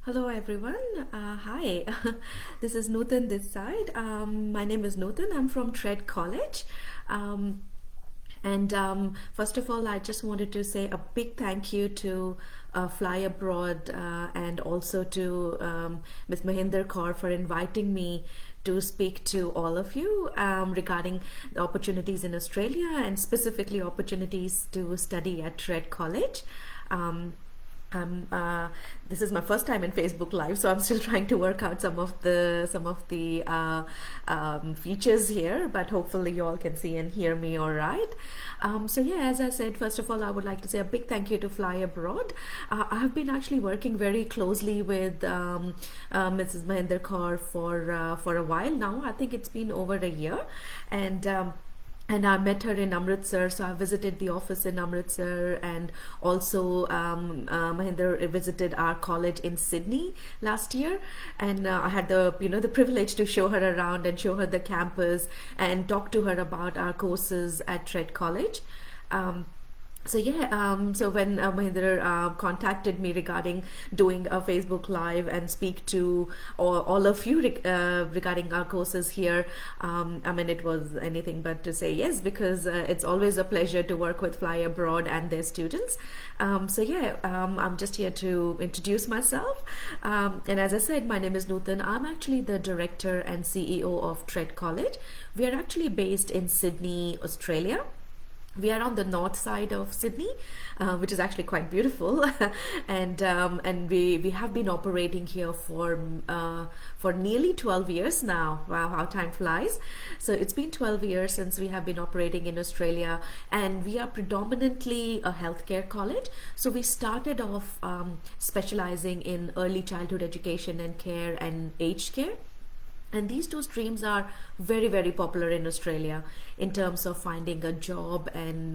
Hello everyone. Hi, this is Nutan this side. My name is Nutan. I'm from Tred College. Um, and first of all, I just wanted to say a big thank you to Fly Abroad and also to Ms. Mahinder Kaur for inviting me to speak to all of you regarding the opportunities in Australia and specifically opportunities to study at Tred College. Um, this is my first time in Facebook Live, so I'm still trying to work out some of the features here. But hopefully, you all can see and hear me all right. So yeah, as I said, first of all, I would like to say a big thank you to Fly Abroad. I have been actually working very closely with Mrs. Mahinder Kaur for a while now. I think it's been over a year, and. And I met her in Amritsar, so I visited the office in Amritsar, and also Mahinder visited our college in Sydney last year, and I had the privilege to show her around and show her the campus and talk to her about our courses at Trent College. Um, so when Mahinder contacted me regarding doing a Facebook Live and speak to all of you regarding our courses here, I mean, it was anything but to say yes, because it's always a pleasure to work with Fly Abroad and their students. I'm just here to introduce myself. And as I said, my name is Nutan. I'm actually the director and CEO of Trent College. We are actually based in Sydney, Australia. We are on the north side of Sydney, which is actually quite beautiful, and we have been operating here for nearly 12 years now. Wow, how time flies! So it's been 12 years since we have been operating in Australia, and we are predominantly a healthcare college. So we started off specializing in early childhood education and care and aged care, and these two streams are very, very popular in Australia in terms of finding a job and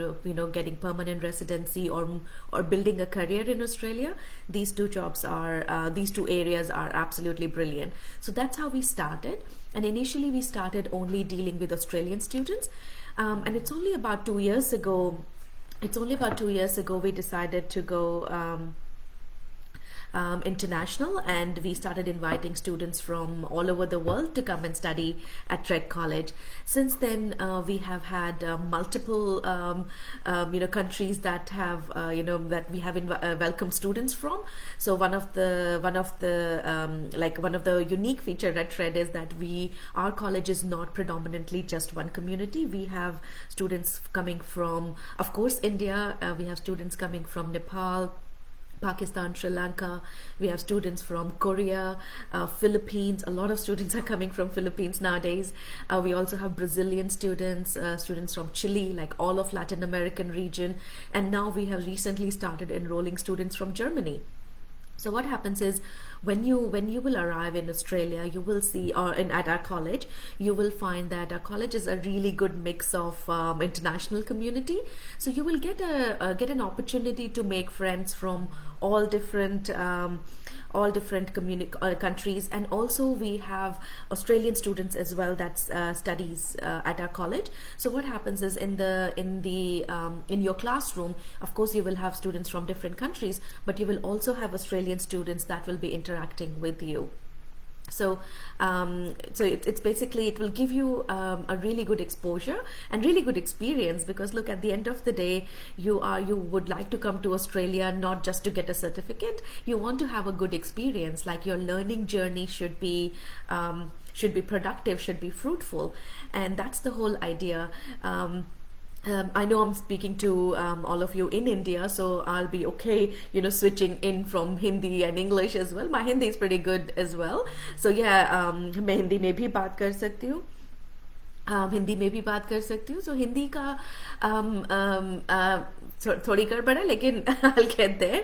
getting permanent residency or building a career in Australia. These two areas are absolutely brilliant. So that's how we started. And initially we started only dealing with Australian students. And it's only about 2 years ago. It's only about 2 years ago we decided to go international, and we started inviting students from all over the world to come and study at Trek College. Since then, we have had multiple countries that have that we have welcomed students from. So one of the unique feature at Trek is that our college is not predominantly just one community. We have students coming from, of course, India. We have students coming from Nepal, Pakistan, Sri Lanka. We have students from Korea, Philippines. A lot of students are coming from Philippines nowadays. We also have Brazilian students, students from Chile, like all of Latin American region. And now we have recently started enrolling students from Germany. So what happens is when you will arrive in Australia, you will see, or at our college, you will find that our college is a really good mix of international community. So you will get an opportunity to make friends from all different countries, and also we have Australian students as well that studies at our college. So what happens is in your classroom, of course, you will have students from different countries, but you will also have Australian students that will be interacting with you. So it's basically, it will give you a really good exposure and really good experience, because look, at the end of the day, you would like to come to Australia not just to get a certificate. You want to have a good experience. Like, your learning journey should be productive, should be fruitful, and that's the whole idea. I know I'm speaking to all of you in India, so I'll be okay, switching in from Hindi and English as well. My Hindi is pretty good as well. So yeah, मैं हिंदी में भी बात कर सकती हूँ. हिंदी में भी बात कर सकती हूँ. So हिंदी का थोड़ी गड़बड़ है, लेकिन I'll get there.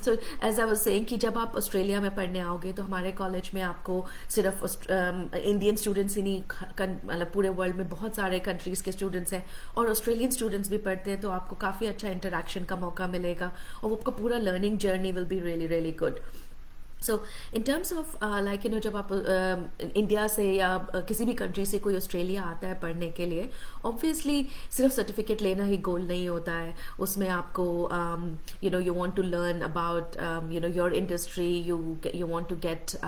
So as I was saying, कि जब आप ऑस्ट्रेलिया में पढ़ने आओगे तो हमारे कॉलेज में आपको सिर्फ इंडियन स्टूडेंट्स ही नहीं, मतलब पूरे वर्ल्ड में बहुत सारे कंट्रीज़ के स्टूडेंट्स हैं, और ऑस्ट्रेलियन स्टूडेंट्स भी पढ़ते हैं. तो आपको काफ़ी अच्छा इंटरेक्शन का मौका मिलेगा, और आपका पूरा learning journey will be really really good. So in terms of like जब आप इंडिया से या किसी भी कंट्री से कोई ऑस्ट्रेलिया आता है पढ़ने के लिए, ऑब्वियसली सिर्फ सर्टिफिकेट लेना ही गोल नहीं होता है। उसमें आपको you want to learn about your industry, you want to get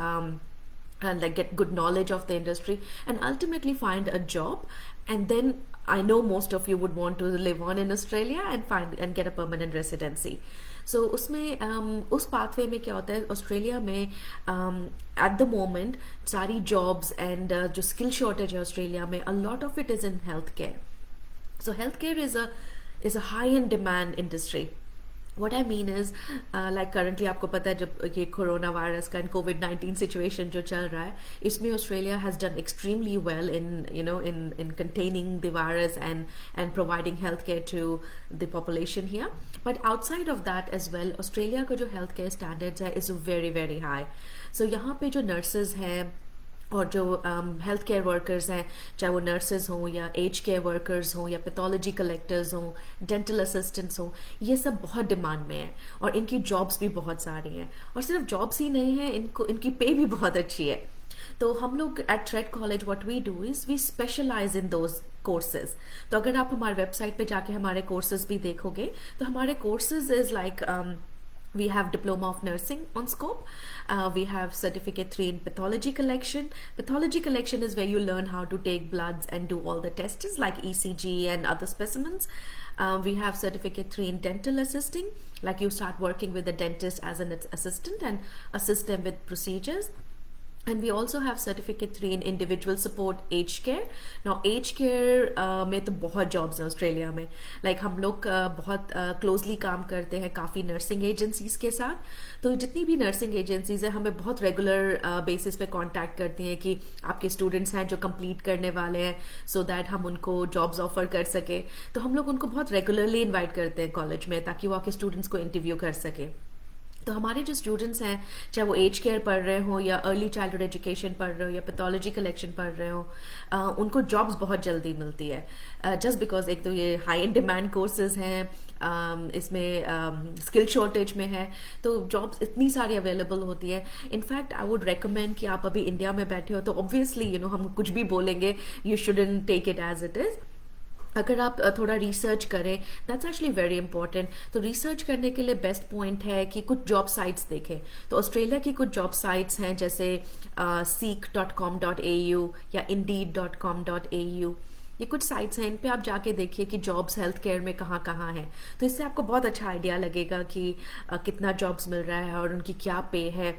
and like get good knowledge of the industry and ultimately find a job, and then I know most of you would want to live on in Australia and find and get a permanent residency. So उसमें उस pathway में क्या होता है Australia में, at the moment सारी jobs and जो skill shortage है ऑस्ट्रेलिया में, a lot of it is in healthcare. So healthcare is a high in demand industry. What I mean is, like currently आपको पता है जब ये कोरोना वायरस का एंड कोविड-19 सिचुएशन जो चल रहा है, इसमें Australia has done extremely well in containing the virus and providing healthcare to the population here. But outside of that as well, Australia का जो healthcare standards है is very very high. So यहाँ पे जो nurses हैं और जो health care workers हैं, चाहे वो नर्सेज हों या एज केयर वर्कर्स हों या पैथोलॉजी कलेक्टर्स हों, डेंटल असिस्टेंट्स हों, ये सब बहुत डिमांड में है और इनकी जॉब्स भी बहुत सारी हैं। और सिर्फ जॉब्स ही नहीं हैं, इनकी पे भी बहुत अच्छी है। तो हम लोग at Trade College what we do is we specialize in those courses. तो अगर आप हमारे वेबसाइट पे जाके हमारे कोर्सेज भी देखोगे तो हमारे courses is like we have diploma of nursing on scope. We have certificate 3 in pathology collection. Pathology collection is where you learn how to take bloods and do all the tests like ECG and other specimens. We have certificate 3 in dental assisting, like you start working with the dentist as an assistant and assist them with procedures. And we also have certificate 3 in individual support aged care. Now aged care में तो बहुत jobs हैं Australia में। like हम लोग बहुत closely काम करते हैं काफ़ी nursing agencies के साथ। तो जितनी भी nursing agencies हैं हमें बहुत regular basis पे contact करती हैं कि आपके students हैं जो complete करने वाले हैं, so that हम उनको jobs offer कर सके। तो हम लोग उनको बहुत regularly invite करते हैं college में ताकि वो आके students को interview कर सके। तो हमारे जो स्टूडेंट्स हैं, चाहे वो एज केयर पढ़ रहे हो या अर्ली चाइल्डहुड एजुकेशन पढ़ रहे हो या पैथोलॉजी कलेक्शन पढ़ रहे हो, उनको जॉब्स बहुत जल्दी मिलती है जस्ट बिकॉज एक तो ये हाई इन डिमांड कोर्सेज हैं, इसमें स्किल शॉर्टेज में है, तो जॉब्स इतनी सारी अवेलेबल होती है। इनफैक्ट आई वुड रेकमेंड कि आप अभी इंडिया में बैठे हो तो ऑब्वियसली हम कुछ भी बोलेंगे, you shouldn't take it as it is. अगर आप थोड़ा रिसर्च करें, दैट्स एक्चुअली वेरी इंपॉर्टेंट। तो रिसर्च करने के लिए बेस्ट पॉइंट है कि कुछ जॉब साइट्स देखें। तो ऑस्ट्रेलिया की कुछ जॉब साइट्स हैं जैसे seek.com.au या indeed.com.au, ये कुछ साइट्स हैं, इन पे आप जाके देखिए कि जॉब्स हेल्थ केयर में कहाँ कहाँ हैं। तो इससे आपको बहुत अच्छा आइडिया लगेगा कि कितना जॉब्स मिल रहा है और उनकी क्या पे है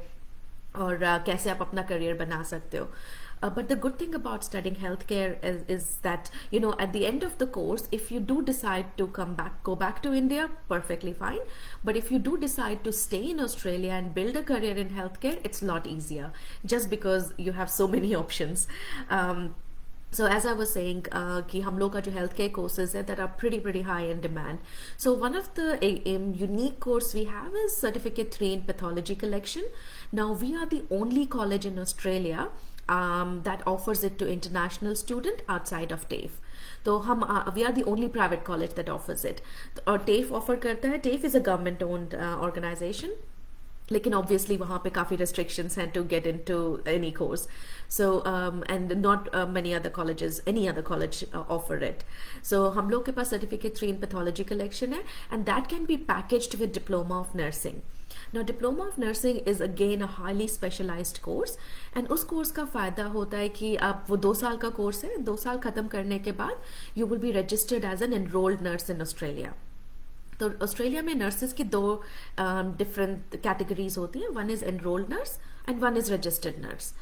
और कैसे आप अपना करियर बना सकते हो। But the good thing about studying healthcare is that at the end of the course, if you do decide to go back to India, perfectly fine. But if you do decide to stay in Australia and build a career in healthcare, it's a lot easier, just because you have so many options. So as I was saying, कि हम लोग का जो healthcare courses है that are pretty high in demand. So one of the unique course we have is certificate 3 in pathology collection. Now we are the only college in Australia that offers it to international student outside of TAFE. तो हम we are the only private college that offers it. और TAFE offer करता है, TAFE is a government owned organization, लेकिन obviously वहाँ पे काफ़ी restrictions हैं to get into any course. So and not any other college offer it. So हम लोग के पास certificate 3 in pathology collection है, and that can be packaged with diploma of nursing. Now diploma of nursing is again a highly specialized course, and उस course का फ़ायदा होता है कि आप वो 2 साल का कोर्स है, 2 साल ख़त्म करने के बाद you will be registered as an enrolled nurse in Australia. तो ऑस्ट्रेलिया में नर्सेज की 2 डिफरेंट कैटेगरीज होती हैं, one is enrolled nurse and one is registered nurse.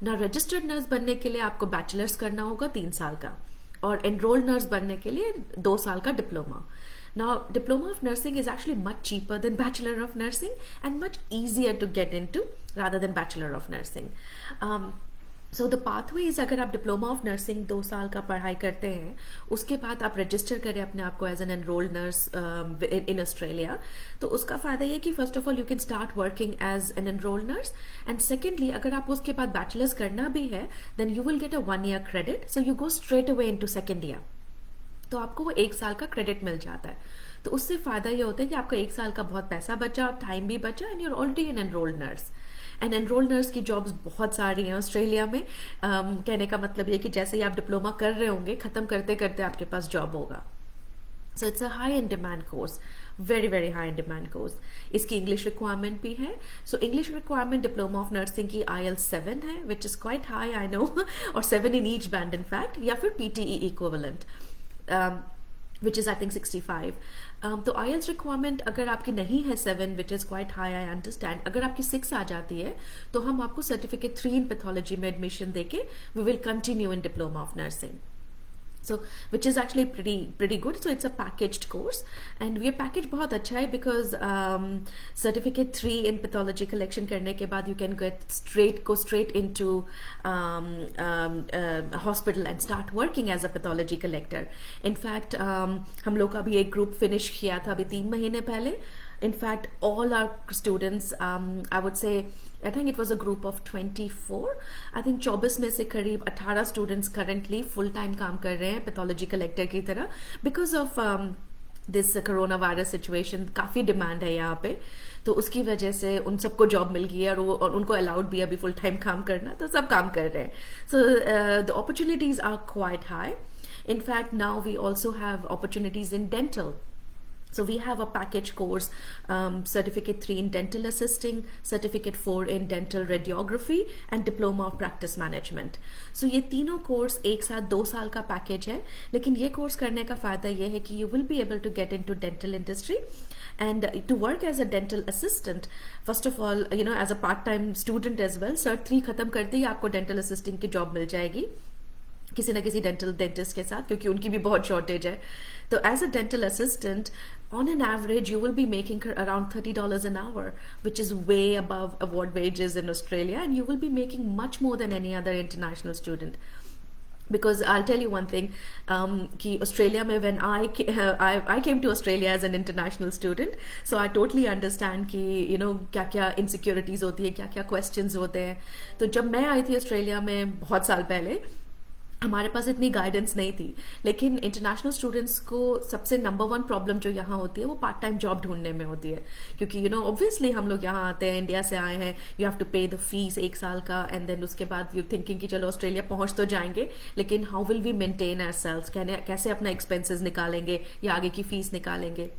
ना रजिस्टर्ड नर्स बनने के लिए आपको बैचलर्स करना होगा 3 साल का, और एनरोल्ड नर्स बनने के लिए 2 साल का diploma. Now, diploma of nursing is actually much cheaper than bachelor of nursing and much easier to get into rather than bachelor of nursing. So the pathway is, अगर आप डिप्लोमा ऑफ नर्सिंग 2 साल का पढ़ाई करते हैं, उसके बाद आप रजिस्टर करें अपने आप को as an enrolled nurse in Australia, तो उसका फ़ायदा ये कि first of all you can start working as an enrolled nurse, and secondly अगर आप उसके बाद बैचलर्स करना भी है then you will get a 1 year credit, so you go straight away into second year. तो आपको वो 1 साल का क्रेडिट मिल जाता है। तो उससे फ़ायदा ये होता है कि आपका 1 साल का बहुत पैसा बचा, टाइम भी बचा, and you're already an enrolled nurse. And enrolled nurse की जॉब्स बहुत सारी हैं ऑस्ट्रेलिया में. कहने का मतलब ये कि जैसे ही आप डिप्लोमा कर रहे होंगे, ख़त्म करते करते आपके पास जॉब होगा. So it's a high in demand course, very very high in demand course. इसकी इंग्लिश रिक्वायरमेंट भी है. So English requirement diploma of nursing की IELTS 7 है, which is quite high, I know, और 7 in each band in fact, या फिर PTE equivalent, which is I think 65. तो IELTS requirement अगर आपकी नहीं है 7, which is quite high, I understand. अगर आपकी 6 आ जाती है तो हम आपको सर्टिफिकेट 3 इन पैथोलॉजी में एडमिशन देके we will continue in diploma of nursing. So which is actually pretty good. So it's a packaged course, and ये package बहुत अच्छा है because certificate 3 in pathology collection करने के बाद you can go straight into hospital and start working as a pathology collector. In fact हम लोग का भी एक group finish किया था अभी 3 महीने पहले. In fact, all our students, I would say, I think it was a group of 24. I think 24 में से करीब 18 students currently full time काम कर रहे हैं pathology collector की तरह. Because of this coronavirus situation, काफ़ी demand है यहाँ पे, तो उसकी वजह से उन सबको जॉब मिल गई है और उनको अलाउड भी अभी फुल टाइम काम करना, तो सब काम कर रहे हैं. So the opportunities are quite high. In fact, now we also have opportunities in dental. So we have a package course, certificate 3 in dental assisting, certificate 4 in dental radiography, and diploma of practice management. So ये तीनों course एक साथ 2 साल का package है. लेकिन ये course करने का फ़ायदा ये है कि you will be able to get into dental industry and to work as a dental assistant. First of all, you know, as a part-time student as well, Cert 3 ख़त्म करते ही आपको dental assisting की जॉब मिल जाएगी किसी ना किसी dental dentist के साथ, क्योंकि उनकी भी बहुत शॉर्टेज है. तो as a dental assistant on an average you will be making around $30 an hour, which is way above award wages in Australia, and you will be making much more than any other international student. Because I'll tell you one thing, कि Australia में when I came to Australia as an international student, so I totally understand कि you know क्या क्या insecurities होती है, क्या क्या questions होते हैं. तो जब मैं आई थी ऑस्ट्रेलिया में बहुत साल पहले, हमारे पास इतनी गाइडेंस नहीं थी. लेकिन इंटरनेशनल स्टूडेंट्स को सबसे नंबर 1 प्रॉब्लम जो यहाँ होती है वो पार्ट टाइम जॉब ढूंढने में होती है. क्योंकि यू नो ऑब्वियसली हम लोग यहाँ आते हैं, इंडिया से आए हैं, यू हैव टू पे द फीस 1 साल का, एंड देन उसके बाद यू थिंकिंग कि चलो ऑस्ट्रेलिया पहुँच तो जाएंगे, लेकिन how will we maintain ourselves, कैसे अपना एक्सपेंसेस निकालेंगे या आगे की फीस निकालेंगे.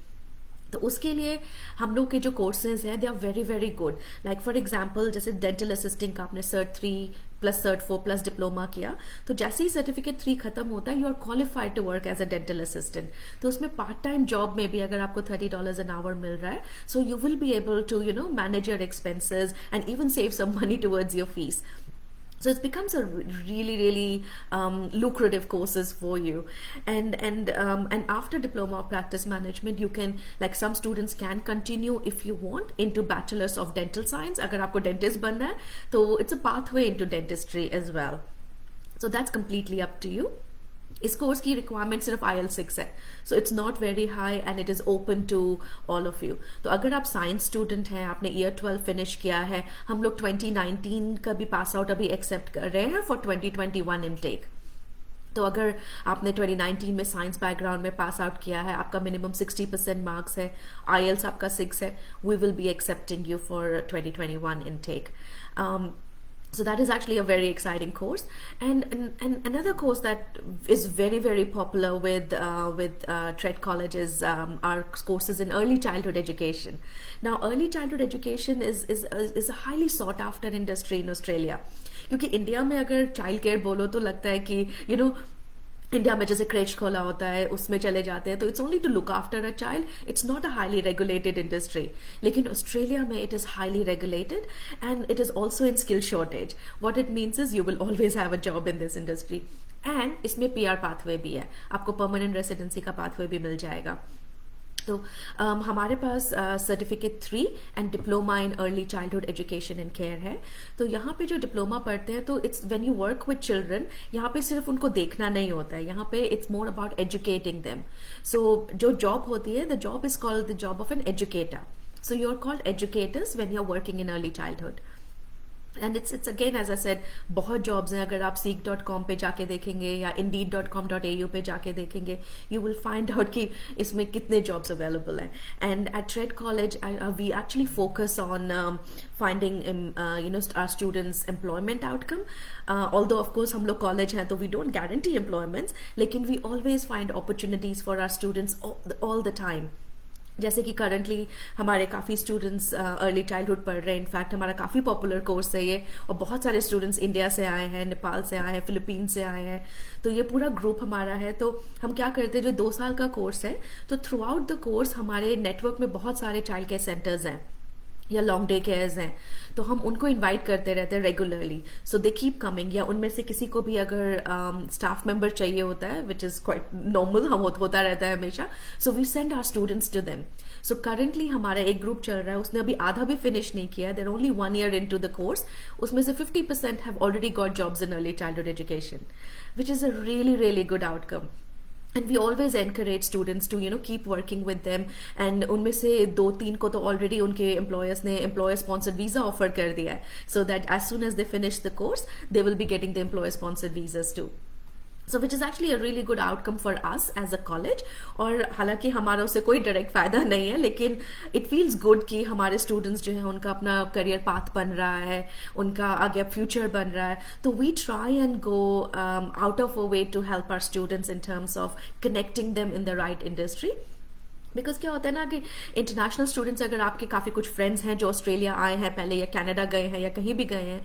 तो उसके लिए हम लोग के जो कोर्सेज हैं they are very very good. Like for example जैसे डेंटल असिस्टिंग का आपने cert 3 plus cert 4 plus diploma किया, तो जैसे ही सर्टिफिकेट 3 खत्म होता है you are qualified to work as a dental assistant. तो उसमें पार्ट टाइम जॉब में भी अगर आपको $30 an hour मिल रहा है, so you will be able to you know manage your expenses and even save some money towards your fees. So it becomes a really lucrative courses for you, and after diploma of practice management you can, like some students can continue if you want into bachelor's of dental science. अगर आपको dentist बनना है तो it's a pathway into dentistry as well. So that's completely up to you. इस course की requirement सिर्फ IELTS 6 है, so it's not very high and it is open to all of you. तो अगर आप साइंस स्टूडेंट हैं, आपने year 12 finish किया है, हम लोग 2019 का भी पास आउट अभी एक्सेप्ट कर रहे हैं फॉर 2021 इनटेक. तो अगर आपने 2019 में साइंस बैकग्राउंड में पास आउट किया है, आपका मिनिमम 60% मार्क्स है, IELTS आपका 6 है, we will be accepting you for 2021 intake. So that is actually a very exciting course, and another course that is very very popular with trade colleges are courses in early childhood education. Now early childhood education is a highly sought after industry in Australia. क्योंकि India में अगर child care बोलो तो लगता है कि you know India में जैसे क्रेच खोला होता है उसमें चले जाते हैं, तो it's only to look after a child, it's not a highly regulated industry. लेकिन ऑस्ट्रेलिया में it is highly regulated and it is also in skill shortage. What it means is you will always have a job in this industry, and इसमें PR pathway भी है, आपको permanent residency का pathway भी मिल जाएगा. तो हमारे पास certificate 3 and diploma in early childhood education and care है. तो यहाँ पे जो डिप्लोमा पढ़ते हैं तो it's when you work with children, यहाँ पे सिर्फ उनको देखना नहीं होता है, यहाँ पे it's more about educating them. So जो जॉब होती है, the job is called the job of an educator. So you are called educators when you are working in early childhood. And it's again as I said, बहुत jobs हैं. अगर आप seek.com पे जाके देखेंगे या indeed.com.au पे जाके देखेंगे, यू विल फाइंड आउट कि इसमें कितने जॉब्स अवेलेबल हैं. And at Trade College we actually focus on finding our students employment outcome. Although of course हम लोग कॉलेज हैं तो we don't guarantee employments, लेकिन we always find opportunities for our students all the time. जैसे कि currently हमारे काफ़ी students early childhood पढ़ रहे हैं. इनफैक्ट हमारा काफ़ी पॉपुलर कोर्स है ये, और बहुत सारे स्टूडेंट्स इंडिया से आए हैं, नेपाल से आए हैं, फिलीपीन से आए हैं. तो ये पूरा ग्रुप हमारा है. तो हम क्या करते हैं, जो 2 साल का कोर्स है, तो थ्रू आउट द कोर्स हमारे नेटवर्क में बहुत सारे चाइल्ड केयर सेंटर्स हैं या लॉन्ग डे केयर्स हैं. तो हम उनको इनवाइट करते रहते हैं regularly. So they keep coming. या उनमें से किसी को भी अगर स्टाफ मेंबर चाहिए होता है, विच इज़ क्वाइट नॉर्मल, हम होता रहता है हमेशा. So we send our students to them. So currently हमारा एक ग्रुप चल रहा है, उसने अभी आधा भी फिनिश नहीं किया. There only 1 year into the course. उसमें से 50% have already got jobs in early childhood education, which is a really really good outcome. And we always encourage students to keep working with them. And उनमें से 2-3 को तो already उनके employers ने employer sponsored visa offer कर दिया है, so that as soon as they finish the course they will be getting the employer sponsored visas too. So which is actually a really good outcome for us as a college. और हालांकि हमारा उससे कोई direct फ़ायदा नहीं है, लेकिन it feels good कि हमारे स्टूडेंट्स जो है उनका अपना करियर पाथ बन रहा है, उनका आगे फ्यूचर बन रहा है. तो we try and go out of a way to help our students in terms of connecting them in the right industry. Because क्या होता है ना कि इंटरनेशनल स्टूडेंट्स, अगर आपके काफ़ी कुछ फ्रेंड्स हैं जो ऑस्ट्रेलिया आए हैं पहले, या कनाडा गए हैं, या कहीं भी गए हैं,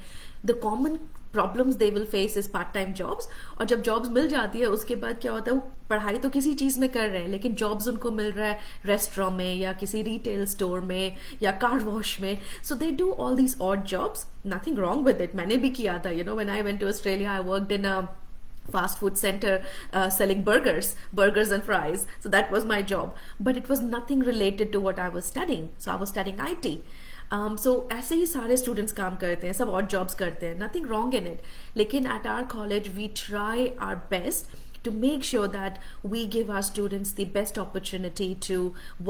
the common problems they will face is part time jobs. और जब जॉब्स मिल जाती है उसके बाद क्या होता है, वो पढ़ाई तो किसी चीज़ में कर रहे हैं, लेकिन जॉब्स उनको मिल रहा है रेस्टोरेंट में या किसी रिटेल स्टोर में या कार वॉश में. So they do all these odd jobs. Nothing wrong with it. मैंने भी किया था. When I went to Australia I worked in a fast food center selling burgers and fries. So that was my job, but it was nothing related to what I was studying. So I was studying IT. So ऐसे ही सारे students काम करते हैं, सब odd jobs करते हैं, nothing wrong in it. लेकिन at our college we try our best to make sure that we give our students the best opportunity to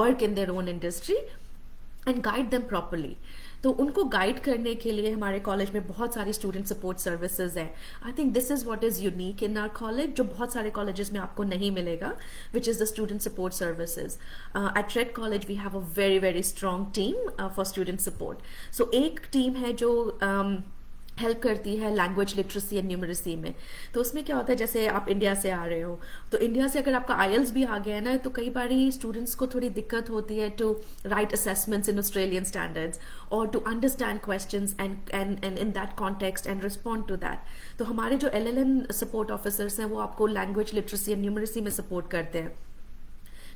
work in their own industry and guide them properly. तो उनको guide करने के लिए हमारे college में बहुत सारी स्टूडेंट सपोर्ट सर्विसेज हैं. I think this is what is unique in our college, जो बहुत सारे कॉलेजेस में आपको नहीं मिलेगा, which is the student support services. At Red college we have a very very strong team for student support. So एक team है जो हेल्प करती है लैंग्वेज लिटरेसी एंड न्यूमरेसी में. तो उसमें क्या होता है, जैसे आप इंडिया से आ रहे हो, तो इंडिया से अगर आपका आईएलटीएस भी आ गया है ना, तो कई बार स्टूडेंट्स को थोड़ी दिक्कत होती है to write assessments in Australian standards और to understand questions and in that context and respond to that. तो हमारे जो एलएलएन सपोर्ट ऑफिसर्स हैं वो आपको लैंग्वेज लिटरेसी एंड न्यूमरेसी में सपोर्ट करते हैं.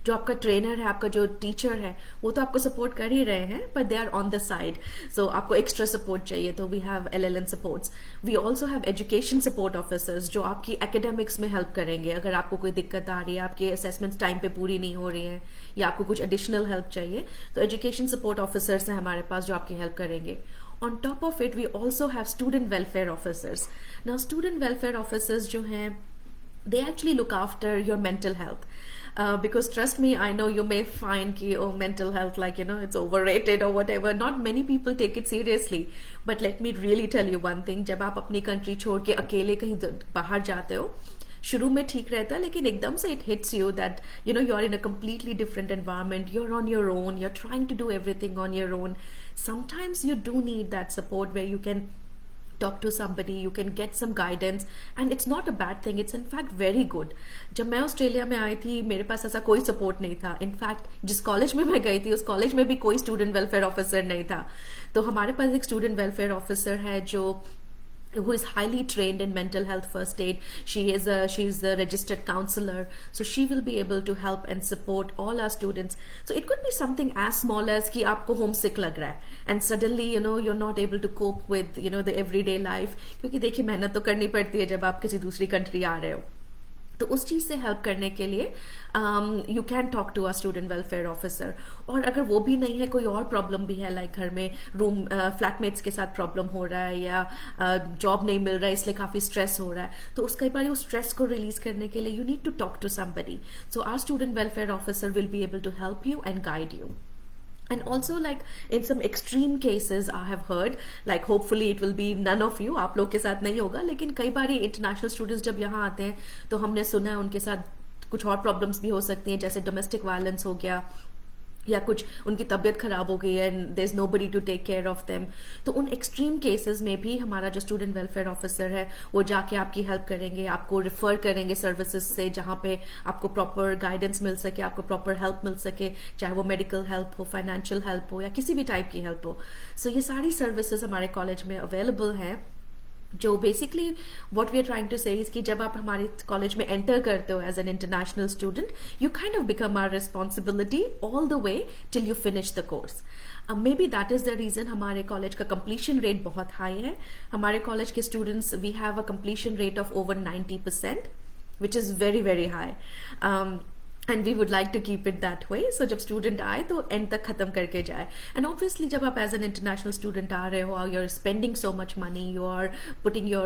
जो आपका ट्रेनर है, आपका जो टीचर है, वो तो आपको सपोर्ट कर ही रहे हैं, but they are on the side. So आपको एक्स्ट्रा सपोर्ट चाहिए तो we have LLN supports. We also have education support officers जो आपकी एकेडमिक्स में हेल्प करेंगे. अगर आपको कोई दिक्कत आ रही है, आपके असेसमेंट्स टाइम पे पूरी नहीं हो रही हैं, या आपको कुछ एडिशनल हेल्प चाहिए, तो एजुकेशन सपोर्ट ऑफिसर्स हैं हमारे पास जो आपकी हेल्प करेंगे. On top of it, we also have student welfare officers. Now, student welfare officers जो हैं, they actually look after your mental health. Because trust me, I know you may find ki, oh, mental health, like, it's overrated or whatever. Not many people take it seriously. But let me really tell you one thing. जब आप अपनी country छोड़ के अकेले कहीं बाहर जाते हो, शुरू में ठीक रहता है, लेकिन एकदम से it hits you that, you're in a completely different environment. You're on your own. You're trying to do everything on your own. Sometimes you do need that support where you can talk to somebody, you can get some guidance, and it's not a bad thing, it's in fact very good. जब मैं Australia में आई थी, मेरे पास ऐसा कोई support नहीं था. In fact जिस कॉलेज में मैं गई थी, उस कॉलेज में भी कोई स्टूडेंट वेलफेयर ऑफिसर नहीं था. तो हमारे पास एक स्टूडेंट वेलफेयर ऑफिसर है जो who is highly trained in mental health first aid. She's a registered counselor, so she will be able to help and support all our students. So it could be something as small as कि आपको homesick लग रहा है and suddenly you're not able to cope with the everyday life, क्योंकि देखिए मेहनत तो करनी पड़ती है जब आप किसी दूसरी कंट्री आ रहे हो. तो उस चीज़ से हेल्प करने के लिए you can talk to a student welfare officer. और अगर वो भी नहीं है, कोई और प्रॉब्लम भी है, लाइक घर में रूम फ्लैटमेट्स के साथ प्रॉब्लम हो रहा है, या जॉब नहीं मिल रहा है इसलिए काफ़ी स्ट्रेस हो रहा है, तो उसके बारे उस स्ट्रेस को रिलीज करने के लिए you need to talk to somebody. So our student welfare officer will be able to help you and guide you. And also, like in some extreme cases I have heard, like hopefully it will be none of you, आप लोग के साथ नहीं होगा, लेकिन कई बार international students जब यहाँ आते हैं तो हमने सुना है उनके साथ कुछ और प्रॉब्लम्स भी हो सकती हैं, जैसे डोमेस्टिक वायलेंस हो गया या कुछ उनकी तबीयत खराब हो गई है and there is nobody to take care of them. तो उन एक्सट्रीम केसेस में भी हमारा जो स्टूडेंट वेलफेयर ऑफिसर है वो जाके आपकी हेल्प करेंगे, आपको रिफर करेंगे सर्विसेज से जहाँ पे आपको प्रॉपर गाइडेंस मिल सके, आपको प्रॉपर हेल्प मिल सके, चाहे वो मेडिकल हेल्प हो, फाइनेंशियल हेल्प हो या किसी भी टाइप की हेल्प हो। सो ये सारी सर्विसेज हमारे कॉलेज में अवेलेबल हैं, जो basically what we are trying to say कि जब आप हमारे कॉलेज में एंटर करते हो as an international student, you kind of become our responsibility all the way till you finish the course. Maybe that is the reason हमारे college का completion rate बहुत हाई है। हमारे कॉलेज के students, we have a completion rate of over 90%, which is very very high. And we would like to keep it that way. So जब student आए तो end तक खत्म करके जाए। And obviously जब आप as an international student आ रहे हो, you're spending so much money, you are putting your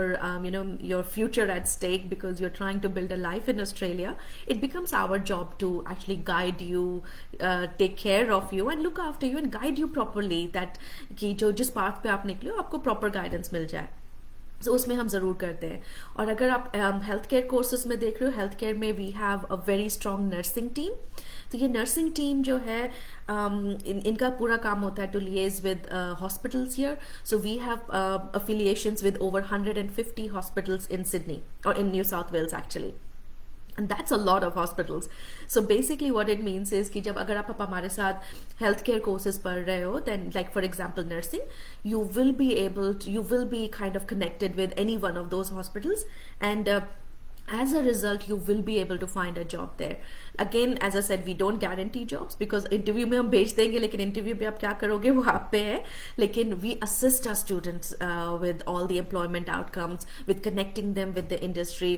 your future at stake because you're trying to build a life in Australia. It becomes our job to actually guide you, take care of you and look after you and guide you properly, that कि जो जिस path पे आप निकले हो आपको proper guidance मिल जाए। तो उसमें हम ज़रूर करते हैं। और अगर आप हेल्थ केयर कोर्सेज में देख रहे हो, हेल्थ केयर में we have a very strong nursing team. तो ये नर्सिंग टीम जो है इनका पूरा काम होता है to liaise with hospitals here. So we have affiliations with over 150 hospitals in Sydney और in New South Wales actually, and that's a lot of hospitals. So basically what it means is कि जब अगर आप हमारे साथ health care courses पढ़ रहे हो, then like for example nursing, you will be kind of connected with any one of those hospitals, and as a result you will be able to find a job there. Again, as I said, we don't guarantee jobs because interview में हम भेज देंगे, लेकिन interview पे आप क्या करोगे वो आप पे है। लेकिन we assist our students with all the employment outcomes, with connecting them with the industry,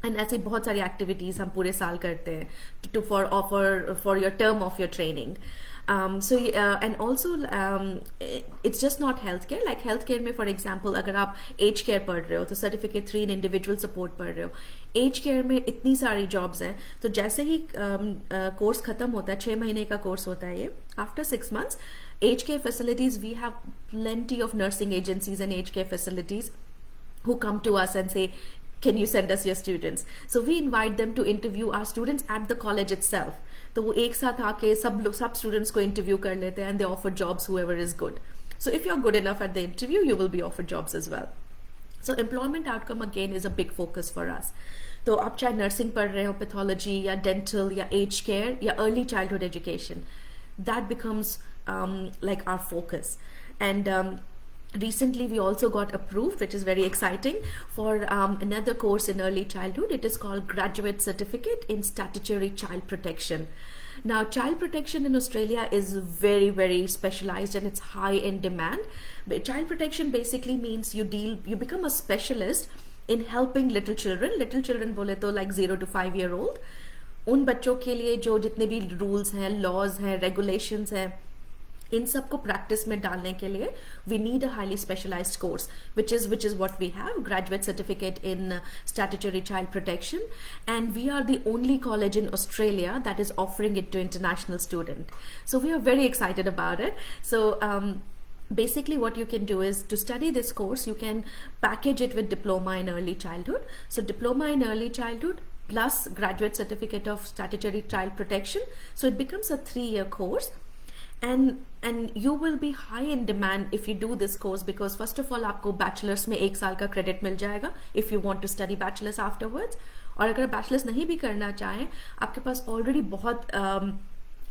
and ऐसी बहुत सारी एक्टिविटीज़ हम पूरे साल करते हैं to for your term of your training. So and also it's just not health care. Like health care में for example अगर आप एज केयर पढ़ रहे हो तो सर्टिफिकेट 3 इन इंडिविजुअल सपोर्ट पढ़ रहे हो। एज केयर में इतनी सारी जॉब्स हैं, तो जैसे ही कोर्स खत्म होता है, 6 महीने का कोर्स होता है ये, after 6 months age care facilities, we have plenty of nursing agencies and age care facilities who come to us and say, can you send us your students? So we invite them to interview our students at the college itself. तो वो एक साथ आके सब students को interview कर लेते हैं and they offer jobs whoever is good. So if you're good enough at the interview, you will be offered jobs as well. So employment outcome again is a big focus for us. तो आप चाहे nursing पढ़ रहे हो, pathology या dental या aged care या early childhood education, that becomes like our focus. And recently we also got approved, which is very exciting, for another course in early childhood. It is called Graduate Certificate in Statutory Child Protection. Now child protection in Australia is very very specialized and it's high in demand. But child protection basically means you become a specialist in helping little children बोले तो like 0 to 5 year old। उन बच्चों के लिए जो जितने भी rules हैं, laws हैं, regulations हैं, इन सबको प्रैक्टिस में डालने के लिए we need a highly specialised course which is what we have, graduate certificate in statutory child protection, and we are the only college in Australia that is offering it to international student. So we are very excited about it. So basically what you can do is to study this course, you can package it with diploma in early childhood. So diploma in early childhood plus graduate certificate of statutory child protection, so it becomes a 3-year course. And you will be high in demand if you do this course, because first of all आपको bachelors में 1 साल का credit मिल जाएगा if you want to study bachelor's afterwards। और अगर bachelors नहीं भी करना चाहें, आपके पास ऑलरेडी बहुत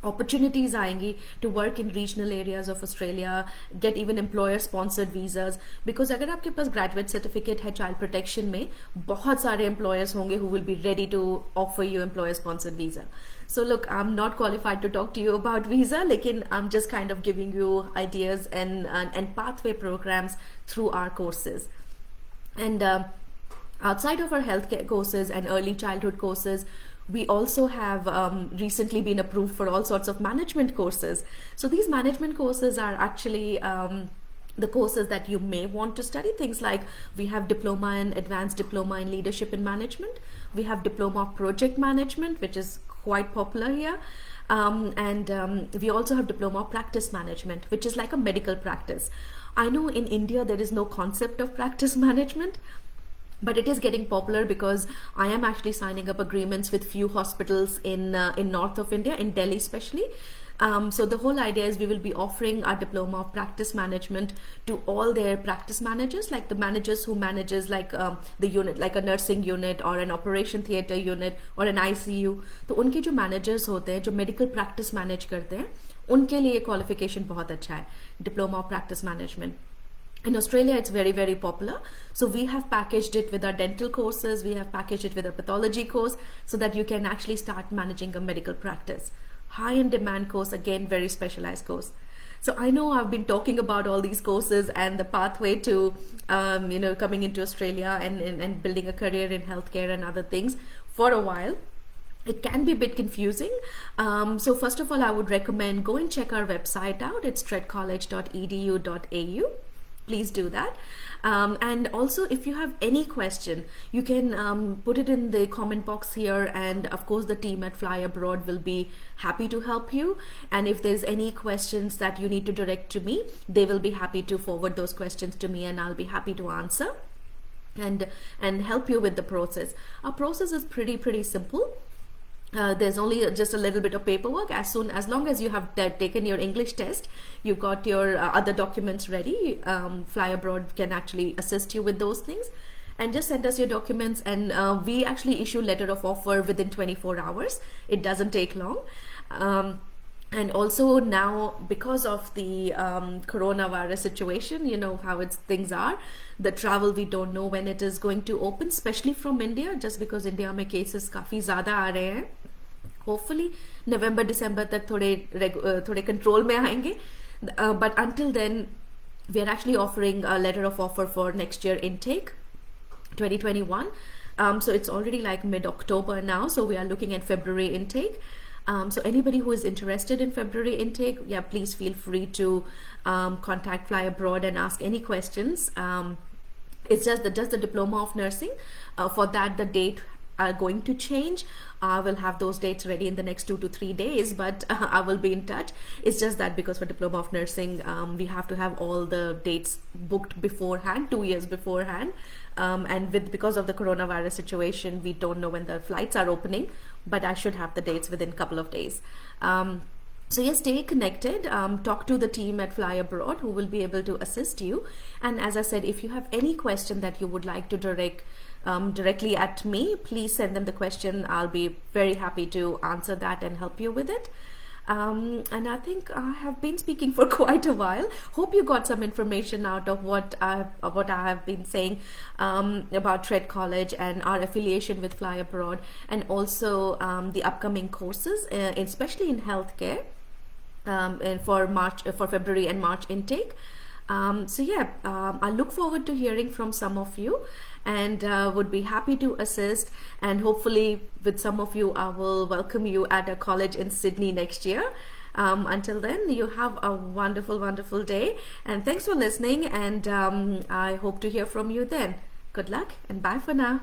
opportunities आएंगी to work in regional areas of Australia, get even employer sponsored visas, because अगर आपके पास graduate certificate है child protection में, बहुत सारे employers होंगे who will be ready to offer you employer sponsored visa. So look, I'm not qualified to talk to you about visa, लेकिन I'm just kind of giving you ideas and pathway programs through our courses. And outside of our healthcare courses and early childhood courses, we also have recently been approved for all sorts of management courses. So these management courses are actually the courses that you may want to study. Things like we have diploma and advanced diploma in leadership and management. We have diploma of project management, which is quite popular here. And we also have diploma of practice management, which is like a medical practice. I know in India there is no concept of practice management, but it is getting popular because I am actually signing up agreements with few hospitals in north of India, in Delhi especially. So the whole idea is we will be offering our diploma of practice management to all their practice managers, like the managers who manages like the unit, like a nursing unit or an operation theater unit or an ICU. तो उनके जो managers होते हैं जो medical practice manage करते हैं उनके लिए qualification बहुत अच्छा है, diploma of practice management. In Australia, it's very, very popular. So we have packaged it with our dental courses, we have packaged it with our pathology course so that you can actually start managing a medical practice. High in demand course, again, very specialized course. So I know I've been talking about all these courses and the pathway to, coming into Australia and building a career in healthcare and other things for a while. It can be a bit confusing. So first of all, I would recommend go and check our website out. It's tredcollege.edu.au. Please do that. And also, if you have any question, you can put it in the comment box here, and of course the team at Fly Abroad will be happy to help you. And if there's any questions that you need to direct to me, they will be happy to forward those questions to me, and I'll be happy to answer and help you with the process. Our process is pretty simple. There's only just a little bit of paperwork. As long as you have taken your English test, you've got your other documents ready, Fly Abroad can actually assist you with those things, and just send us your documents, and we actually issue letter of offer within 24 hours. It doesn't take long. And also now, because of the coronavirus situation, you know how things are, the travel, we don't know when it is going to open, especially from India, just because India में cases काफ़ी ज़्यादा आ रहे हैं. Hopefully November December तक थोड़े control में आएंगे. But until then, we are actually offering a letter of offer for next year intake 2021. So it's already like mid-October now, so we are looking at February intake. So anybody who is interested in February intake, yeah, please feel free to contact Fly Abroad and ask any questions. It's just the diploma of nursing. For that, the date are going to change. I will have those dates ready in the next 2 to 3 days, but I will be in touch. It's just that because for diploma of nursing, we have to have all the dates booked beforehand, 2 years beforehand. And because of the coronavirus situation, we don't know when the flights are opening, but I should have the dates within a couple of days. So yes, stay connected, talk to the team at Fly Abroad who will be able to assist you. And as I said, if you have any question that you would like to direct directly at me, please send them the question. I'll be very happy to answer that and help you with it. And I think I have been speaking for quite a while. Hope you got some information out of what I have been saying about Trade College and our affiliation with Fly Abroad, and also the upcoming courses, especially in healthcare, and for February and March intake. So yeah, I look forward to hearing from some of you, and would be happy to assist, and hopefully with some of you I will welcome you at a college in Sydney next year. Until then, you have a wonderful day, and thanks for listening, and I hope to hear from you then. Good luck and bye for now.